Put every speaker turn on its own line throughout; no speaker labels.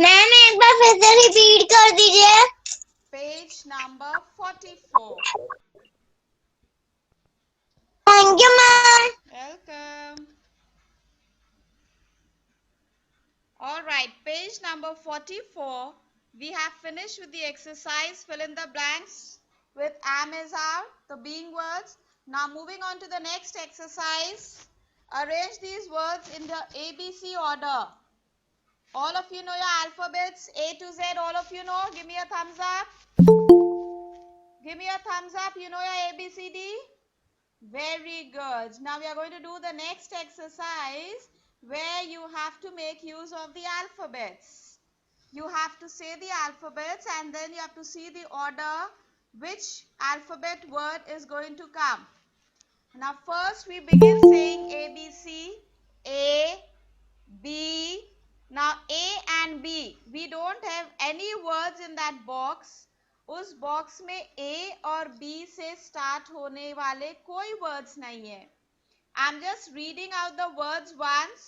Ma'am एक बार फिर से रिपीट कर दीजिए।
Page number 44.
Thank you ma'am.
Welcome. All right, page number 44. We have finished with the exercise. Fill in the blanks with am is out, the being words. Now moving on to the next exercise. Arrange these words in the ABC order. All of you know your alphabets, A to Z, all of you know. Give me a thumbs up. Give me a thumbs up. You know your ABCD? Very good. Now we are going to do the next exercise where you have to make use of the alphabets. You have to say the alphabets and then you have to see the order which alphabet word is going to come. Now first we begin saying ABC, A, B. Now A and B, we don't have any words in that box. उस box में A और B से start होने वाले कोई words नहीं है. I am just reading out the words once.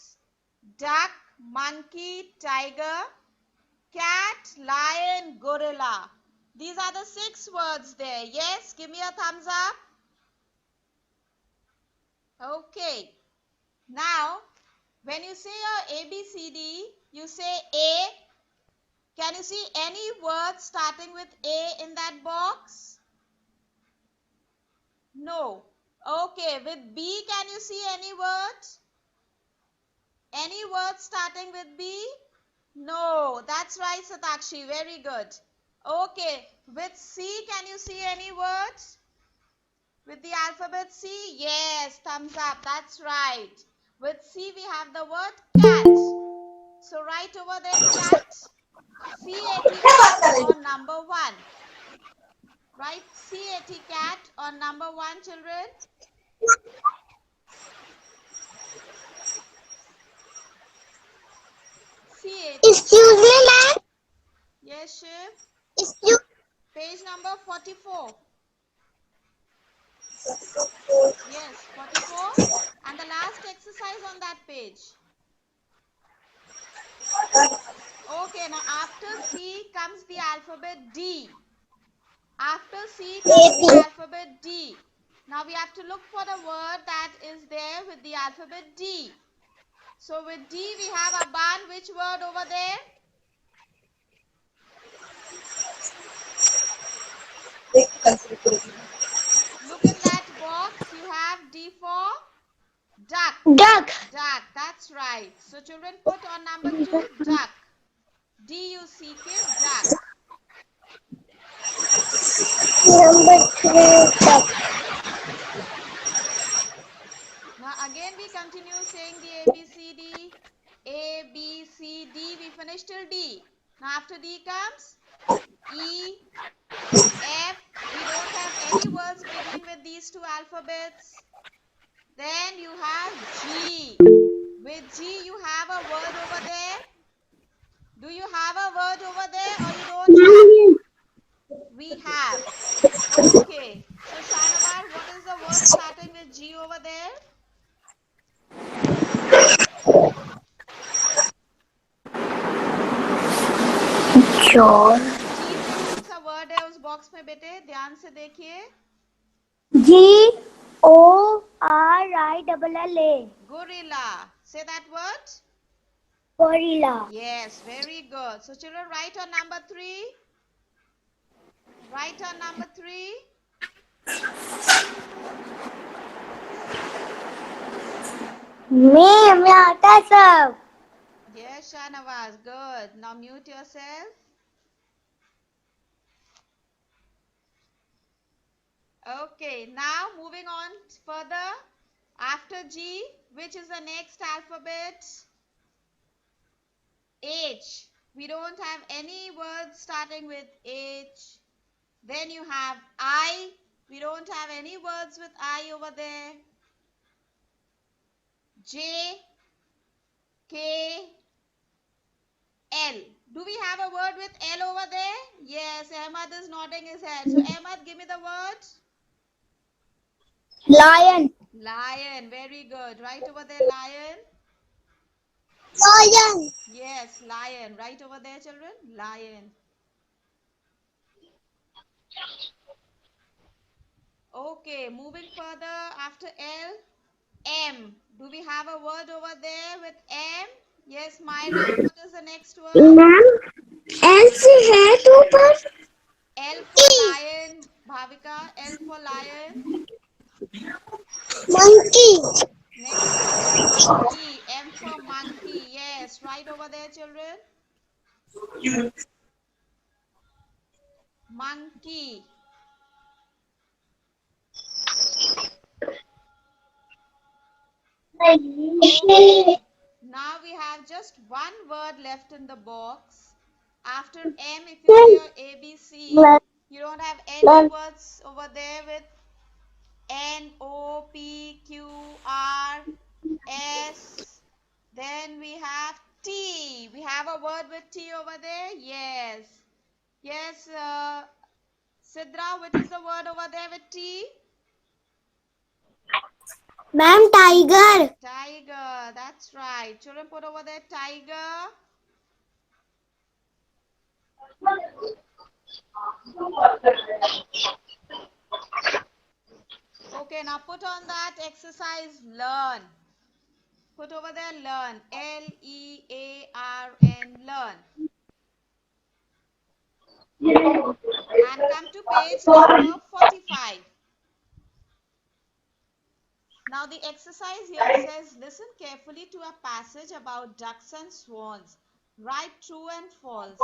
Duck, monkey, tiger, cat, lion, gorilla. These are the 6 words there. Yes, give me a thumbs up. Okay. Now, when you say your ABCD, you say A. Can you see any word starting with A in that box? No. Okay, with B, can you see any word? Any word starting with B? No. That's right, Satakshi. Very good. Okay, with C, can you see any words? With the alphabet C? Yes, thumbs up. That's right. With C, we have the word cat. So, right over there, cat. C-A-T cat on number 1. Right? C-A-T cat on number 1, children. C-A-T.
Excuse me ma'am.
Yes, Shiv.
Excuse.
Page number 44. Yes, 44. And the last exercise on that page. Okay, now after C comes the alphabet D. After C comes the alphabet D. Now we have to look for the word that is there with the alphabet D. So with D we have Aban. Which word over there? Look in that box. You have D for duck.
Duck.
Duck. That's right. So children, put on number 2 duck. D-U-C-K, duck.
Number 3 duck.
Now again we continue saying the ABCD. A, B, C, D. We finish till D. Now after D comes E, F. We don't have any words beginning with these two alphabets. Then you have G. With G you have a word over there. Do you have a word over there or you don't have? We have. Okay. So Shanawar, what is the word starting with G over there?
John.
जी से कौन सा word है उस box में बेटे? ध्यान से देखिए.
Gorilla.
Gorilla. Say that word.
Gorilla.
Yes, very good. So children, write on number 3. Write on number 3.
मैं आता सब.
Yes, Shanawaz. Good. Now mute yourself. Okay, now moving on further. After G, which is the next alphabet? H. We don't have any words starting with H. Then you have I. We don't have any words with I over there. J, K, L. Do we have a word with L over there? Yes, Ahmad is nodding his head. So Ahmad, give me the word.
Lion.
Lion. Very good. Right over there, lion.
Lion.
Yes, lion. Right over there, children. Lion. Okay, moving further after L, M. Do we have a word over there with M? Yes, Myra. What is the next word?
Ma'am L से है तो ऊपर
L for lion, Bhavika. L for lion.
Monkey
Next word is monkey. M for monkey. Yes, right over there, children. Monkey. Okay. Now we have just one word left in the box. After M, if you see your ABC, you don't have any words over there with N, O, P, Q, R, S. Then we have T. We have a word with T over there. Yes. Yes, Sidra, what is the word over there with T?
Ma'am tiger
Tiger. That's right. Children, put over there tiger. Okay, now put on that exercise learn. Put over there learn. Learn. Learn. And come to page number 45. Now the exercise here says listen carefully to a passage about ducks and swans. Write true and false.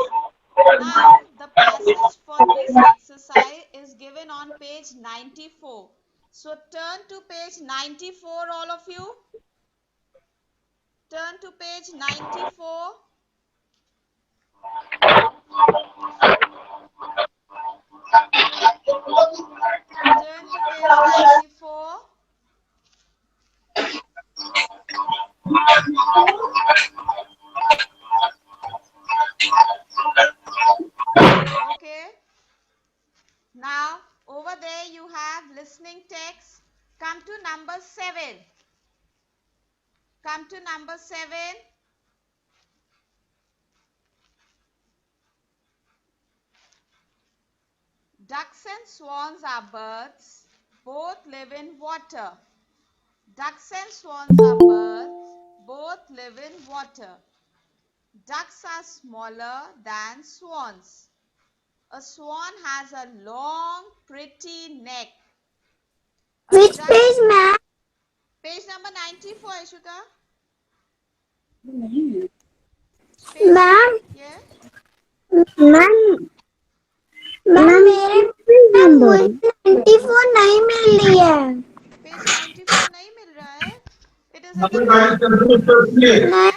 Now the passage for this exercise is given on page 94. So turn to page 94, all of you. Turn to page 94. Turn to page 94. Okay. Now, over there you have listening text. Come to number 7. Come to number 7. Ducks and swans are birds. Both live in water. Ducks and swans are birds. Both live in water. Ducks are smaller than swans. A swan has a long, pretty neck.
which page ma'am
Page number 94, Ishuka.
Ma'am
Yeah.
Ma'am ma'am मेरे ma'am मुझे 94 नहीं मिल रही है
Page 94 नहीं मिल रहा है. It is at the
नहीं
back.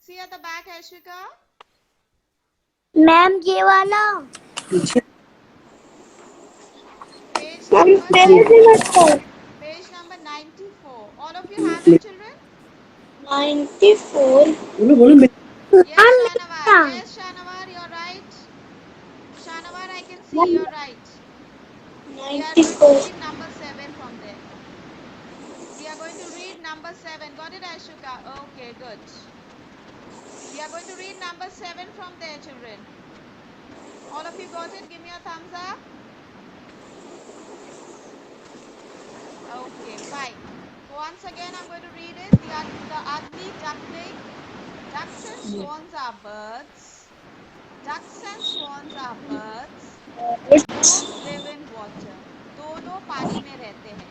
See at the back, Ashika.
Ma'am ये वाला
Page number 94. Page number 94. All of you have it, children?
94
Yes, Shanawar. Yes, Shanawar, you're right. Shanawar, I can see you're right. We are going to read number 7 from there. We are going to read number 7. Got it, Ashuka? Okay, good. We are going to read number 7 from there, children. All of you got it? Give me a thumbs up. Okay, fine. Once again, I'm going to read it. The ugly duckling. Ducks and swans are birds. Ducks and swans are birds. Both live in water. दोनों पानी में रहते हैं.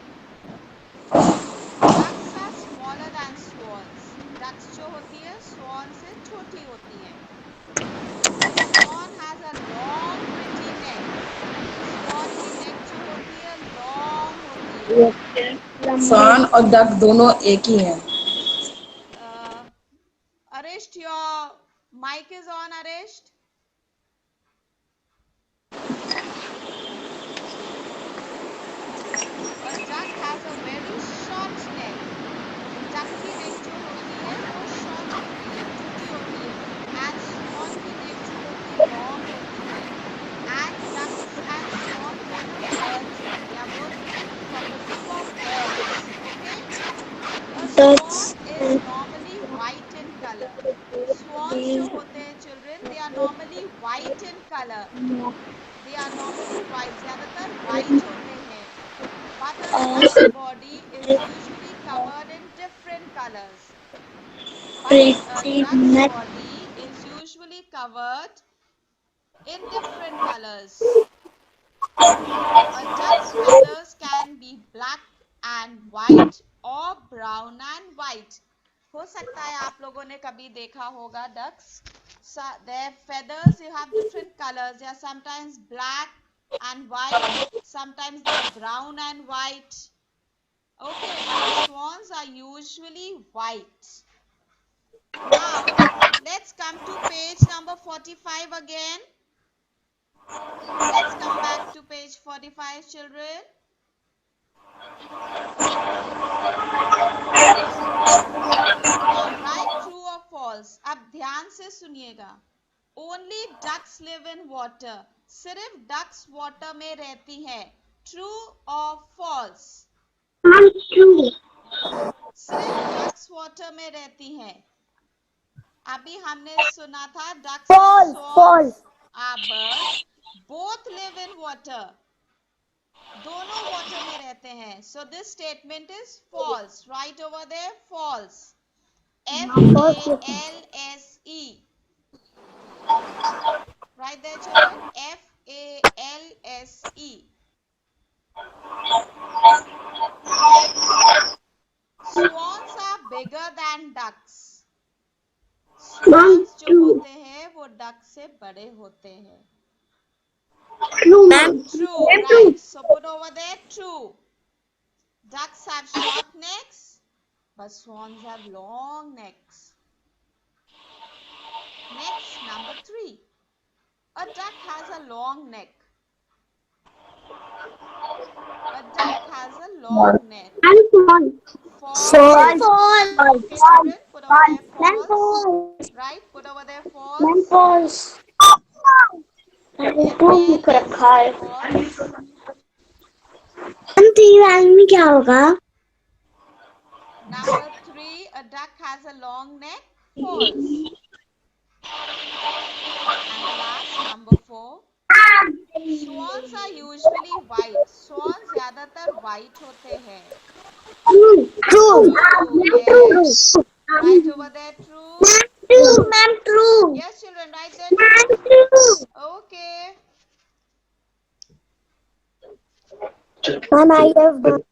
Ducks are smaller than swans. Ducks जो होती है swan से छोटी होती है. A swan has a long pretty neck. Swan की neck जो होती है long होती है.
स्वान और डक दोनों एक ही हैं.
Arisht, your mic is on, Arisht. A duck has a very short neck. Duck की neck जो होती है वो short होती है, छोटी होती है. And swan की neck जो होती है long होती है. And ducks and swan both are birds हैं. They are both from the group of birds. Okay? A swan is normally white. Swans जो होते हैं children, they are normally white in color. They are normally white. ज्यादातर white होते हैं. But a duck's body is usually covered in different colors. But a duck's body is usually covered in different colors. A duck's feathers can be black and white or brown and white. हो सकता है आप लोगों ने कभी देखा होगा ducks. Their feathers, you have different colors. They are sometimes black and white. Sometimes they are brown and white. Okay, but swans are usually white. Now, let's come to page number 45 again. Let's come back to page 45, children. Now, write true or false. अब ध्यान से सुनिएगा. Only ducks live in water. सिर्फ ducks water में रहती हैं. True or false?
True.
सिर्फ ducks water में रहती हैं. अभी हमने सुना था ducks
False.
and
False.
swans are birds. Both live in water. दोनों water में रहते हैं. So this statement is false. Right over there, false. F-A-L-S-E. Right there, children. F-A-L-S-E. Swans are bigger than ducks. Swans जो होते हैं वो duck से बड़े होते हैं.
True.
True, right. So put over there, true. Ducks have short necks, but swans have long necks. Next, number 3. A duck has a long neck. A duck has a long neck. False.
False.
Okay, children, put over there false. Right, put over there false.
False.
False.
में क्या होगा?
Number 3, a duck has a long neck. False. And the last, number 4. Swans are usually white. Swans ज़्यादातर white होते हैं.
True.
Yes. Right over there, true.
True, ma'am, true.
Yes, children, right there, true.
True.
Okay.
Ma'am, I have done.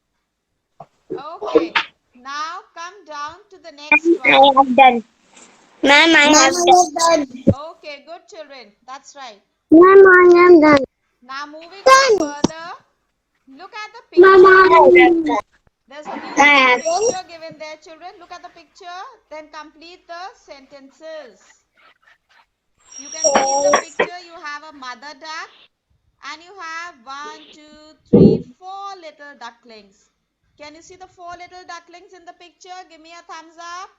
Okay. Now come down to the next
I
one.
have done. Ma'am, I have done.
Okay, good children. That's right.
Ma'am, I am done.
Now moving on further. Look at the picture.
Ma'am, I have done.
There's a beautiful picture given there, children. Look at the picture. Then complete the sentences. You can see in the picture you have a mother duck. And you have 1, 2, 3, 4 little ducklings. Can you see the 4 little ducklings in the picture? Give me a thumbs up.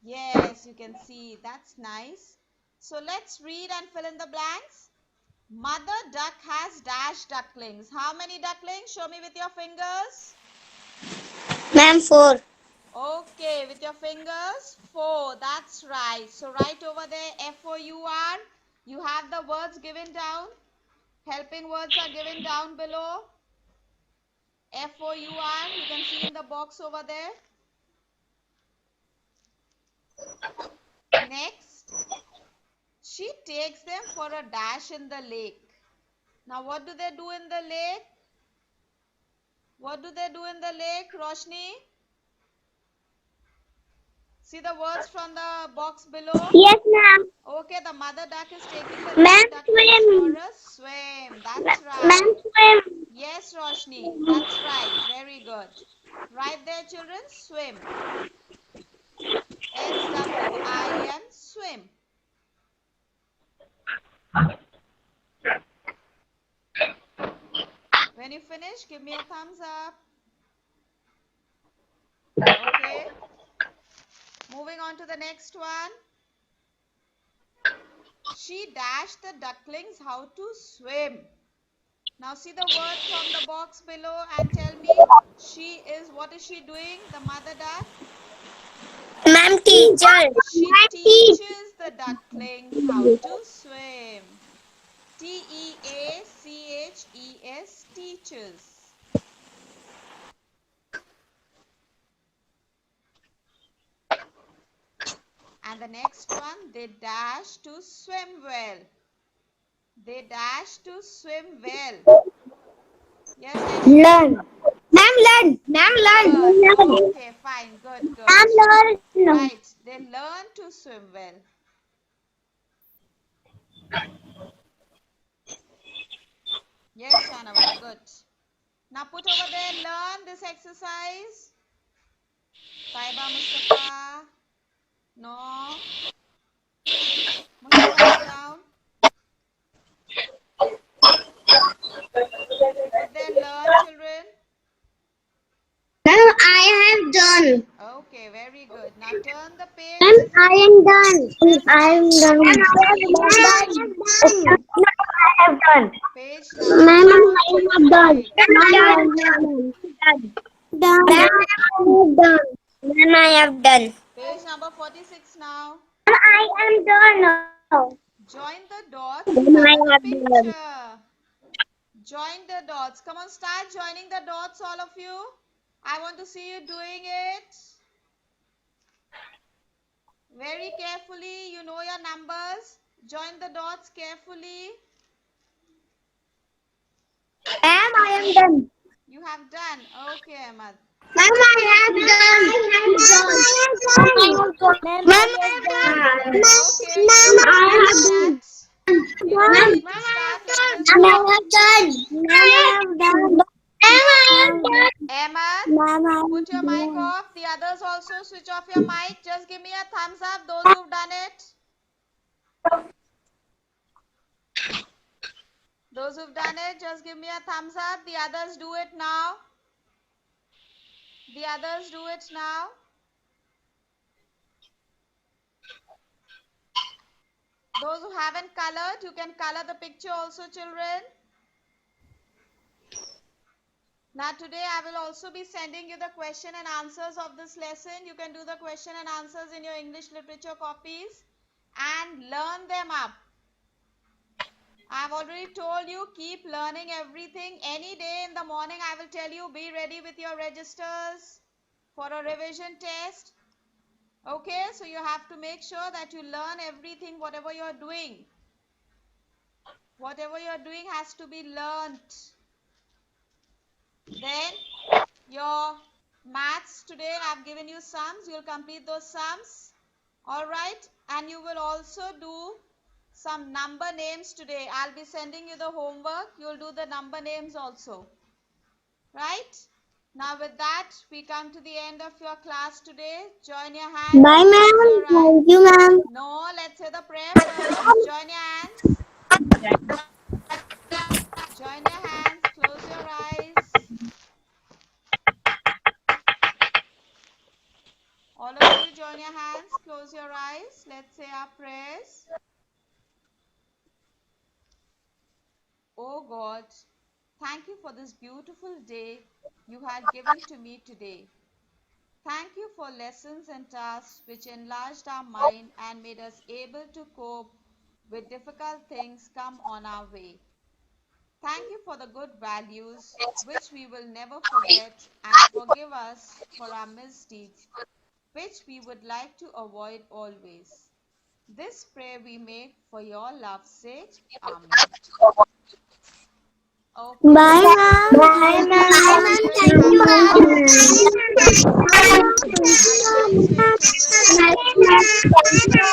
Yes, you can see. That's nice. So let's read and fill in the blanks. Mother duck has dash ducklings. How many ducklings? Show me with your fingers.
Ma'am, 4.
Okay, with your fingers. 4. That's right. So write over there F-O-U-R. You have the words given down. Helping words are given down below. F-O-U-R. You can see in the box over there. Next. She takes them for a dash in the lake. Now what do they do in the lake? What do they do in the lake, Roshni? See the words from the box below?
Yes, ma'am.
Okay, the mother duck is taking the
Ma'am,
ducklings
swim.
for a swim. That's right.
Ma'am, swim.
Yes, Roshni. That's right. Very good. Right there, children. Swim. S-W-I-M. Swim. When you finish, give me a thumbs up. Okay. Moving on to the next one. She dashed the ducklings how to swim. Now see the word from the box below and tell me what is she doing, the mother duck?
Ma'am, teacher.
She teaches the duckling how to swim. Teaches, teaches. And the next one, they dash to swim well. They dash to swim well. Yes, Aisha?
Learn. Ma'am, learn. Ma'am, learn.
Okay, fine, good, good.
Ma'am, learn.
Right, they learn to swim well. Yes, Shanavar, good. Now put over there, learn this exercise. Taiba Mustafa. No. Mustafa down. Put there, learn, children.
Ma'am, I have done.
Okay, very good. Now turn the page.
Ma'am, I am done. I am done. I have done.
Page
Ma'am,
number
I have done.
45.
Ma'am, I have done. Ma'am, I have done.
Page number 46 now.
I am done.
Join the dots.
Ma'am, I
Follow the
have done.
picture. Join the dots. Come on, start joining the dots, all of you. I want to see you doing it. Very carefully. You know your numbers. Join the dots carefully.
Ma'am, I am done.
You have done. Okay, Ahmad.
Ma'am, I have done. Ma'am, I have done.
Okay.
Ma'am, I have done.
You
Ma'am,
don't need to start with this.
I have done. Ma'am, I have done. Ma'am, I have done.
Ahmad,
Ma'am, I
put your mic off. The others also switch off your mic. Just give me a thumbs up, those who've done it. Those who've done it, just give me a thumbs up. The others do it now. The others do it now. Those who haven't colored, you can color the picture also, children. Now today I will also be sending you the question and answers of this lesson. You can do the question and answers in your English literature copies and learn them up. I have already told you, keep learning everything. Any day in the morning I will tell you, be ready with your registers for a revision test. Okay, so you have to make sure that you learn everything, whatever you are doing. Whatever you are doing has to be learnt. Then your maths today, I have given you sums. You will complete those sums. Alright, and you will also do some number names today. I'll be sending you the homework. You'll do the number names also. Right? Now with that, we come to the end of your class today. Join your hands.
Bye, ma'am. Thank you, ma'am.
No, let's say the prayer first. Join your hands. Join your hands. Close your eyes. All of you join your hands. Close your eyes. Let's say our prayers. Oh God, thank you for this beautiful day you had given to me today. Thank you for lessons and tasks which enlarged our mind and made us able to cope with difficult things come on our way. Thank you for the good values which we will never forget, and forgive us for our misdeeds which we would like to avoid always. This prayer we make for your love's sake. Amen. Okay.
Bye, ma'am. Bye, ma'am. Bye, ma'am. Thank you, ma'am.
Have a nice day, children.
Bye, ma'am.